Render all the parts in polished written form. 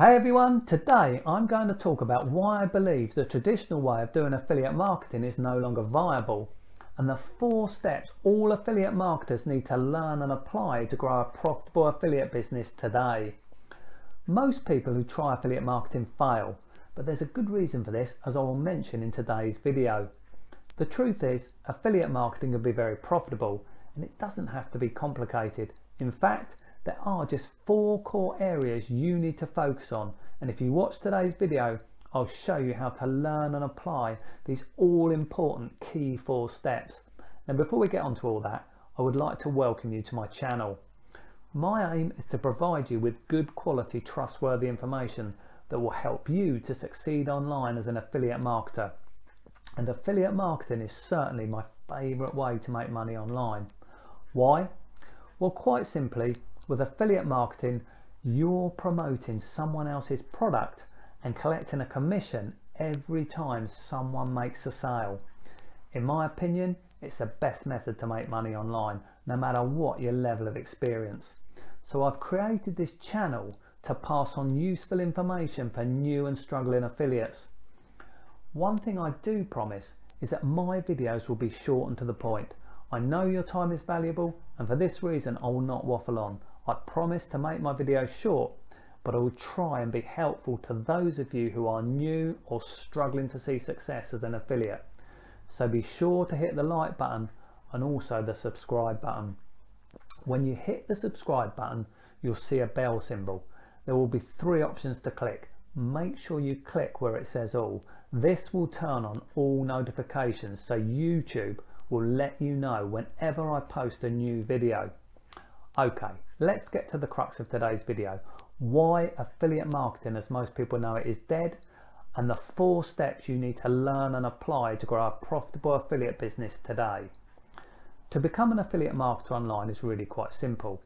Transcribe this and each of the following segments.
Hey everyone, today I'm going to talk about why I believe the traditional way of doing affiliate marketing is no longer viable and the 4 steps all affiliate marketers need to learn and apply to grow a profitable affiliate business today. Most people who try affiliate marketing fail, but there's a good reason for this, as I will mention in today's video. The truth is, affiliate marketing can be very profitable and it doesn't have to be complicated. In fact, there are just 4 core areas you need to focus on, and if you watch today's video, I'll show you how to learn and apply these all important key 4 steps. Now before we get on to all that, I would like to welcome you to my channel. My aim is to provide you with good quality, trustworthy information that will help you to succeed online as an affiliate marketer. And affiliate marketing is certainly my favourite way to make money online. Why? Well, quite simply, with affiliate marketing, you're promoting someone else's product and collecting a commission every time someone makes a sale. In my opinion, it's the best method to make money online, no matter what your level of experience. So I've created this channel to pass on useful information for new and struggling affiliates. One thing I do promise is that my videos will be short and to the point. I know your time is valuable, and for this reason I will not waffle on. I promise to make my videos short, but I will try and be helpful to those of you who are new or struggling to see success as an affiliate. So be sure to hit the like button and also the subscribe button. When you hit the subscribe button, you'll see a bell symbol. There will be 3 options to click. Make sure you click where it says all. This will turn on all notifications so YouTube will let you know whenever I post a new video. Okay, let's get to the crux of today's video. Why affiliate marketing, as most people know it, is dead, and the 4 steps you need to learn and apply to grow a profitable affiliate business today. To become an affiliate marketer online is really quite simple.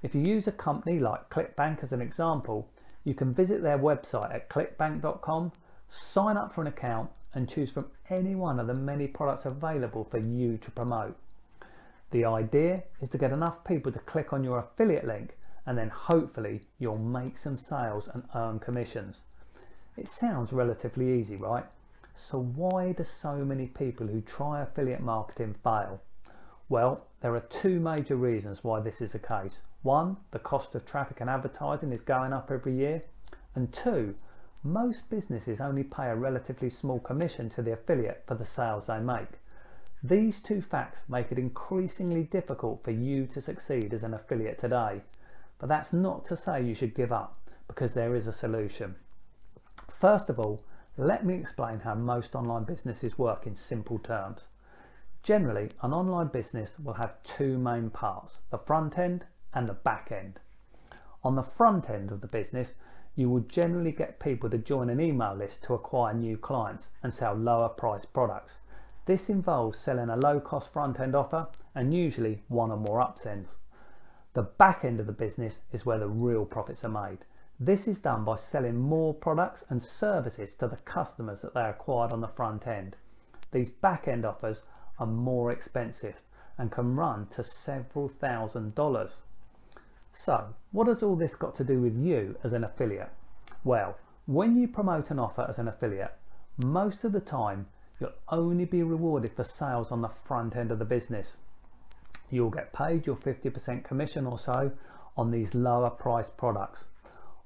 If you use a company like ClickBank as an example, you can visit their website at clickbank.com, sign up for an account and choose from any one of the many products available for you to promote. The idea is to get enough people to click on your affiliate link, and then hopefully you'll make some sales and earn commissions. It sounds relatively easy, right? So why do so many people who try affiliate marketing fail? Well, there are 2 major reasons why this is the case. 1, the cost of traffic and advertising is going up every year, and 2, most businesses only pay a relatively small commission to the affiliate for the sales they make. These 2 facts make it increasingly difficult for you to succeed as an affiliate today. But that's not to say you should give up, because there is a solution. First of all, let me explain how most online businesses work in simple terms. Generally, an online business will have 2 main parts, the front end and the back end. On the front end of the business, you will generally get people to join an email list to acquire new clients and sell lower priced products. This involves selling a low-cost front-end offer and usually 1 or more upsells. The back end of the business is where the real profits are made. This is done by selling more products and services to the customers that they acquired on the front end. These back-end offers are more expensive and can run to several $1,000s. So, what has all this got to do with you as an affiliate? Well, when you promote an offer as an affiliate, most of the time you'll only be rewarded for sales on the front end of the business. You'll get paid your 50% commission or so on these lower priced products.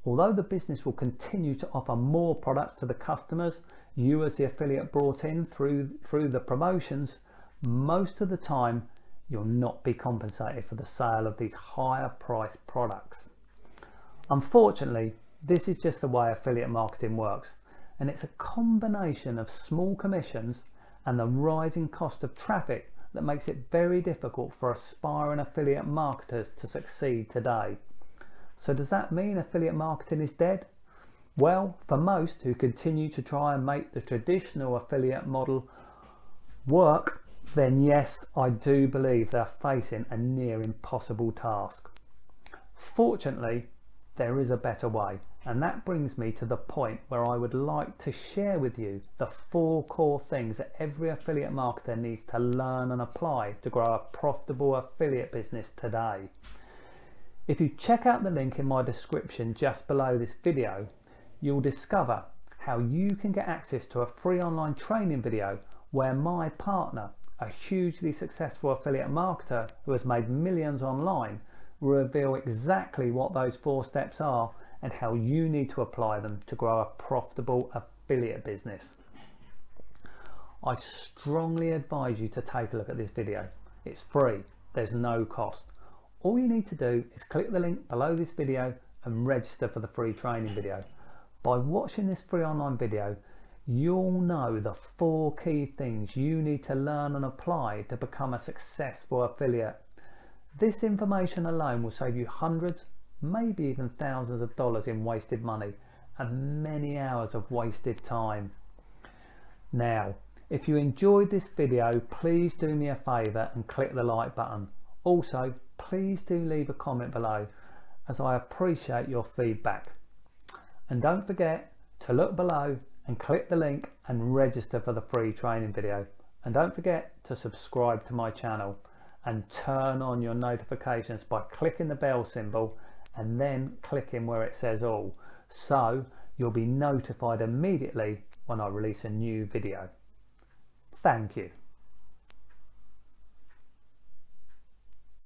Although the business will continue to offer more products to the customers you as the affiliate brought in through the promotions, most of the time you'll not be compensated for the sale of these higher priced products. Unfortunately, this is just the way affiliate marketing works. And it's a combination of small commissions and the rising cost of traffic that makes it very difficult for aspiring affiliate marketers to succeed today. So does that mean affiliate marketing is dead? Well, for most who continue to try and make the traditional affiliate model work, then yes, I do believe they're facing a near impossible task. Fortunately, there is a better way. And that brings me to the point where I would like to share with you the 4 core things that every affiliate marketer needs to learn and apply to grow a profitable affiliate business today. If you check out the link in my description just below this video, you'll discover how you can get access to a free online training video where my partner, a hugely successful affiliate marketer who has made millions online, will reveal exactly what those 4 steps are and how you need to apply them to grow a profitable affiliate business. I strongly advise you to take a look at this video. It's free, there's no cost. All you need to do is click the link below this video and register for the free training video. By watching this free online video, you'll know the 4 key things you need to learn and apply to become a successful affiliate. This information alone will save you hundreds, maybe even thousands of dollars in wasted money and many hours of wasted time. Now, if you enjoyed this video, please do me a favour and click the like button. Also, please do leave a comment below, as I appreciate your feedback. And don't forget to look below and click the link and register for the free training video. And don't forget to subscribe to my channel and turn on your notifications by clicking the bell symbol and then clicking where it says all, so you'll be notified immediately when I release a new video. Thank you.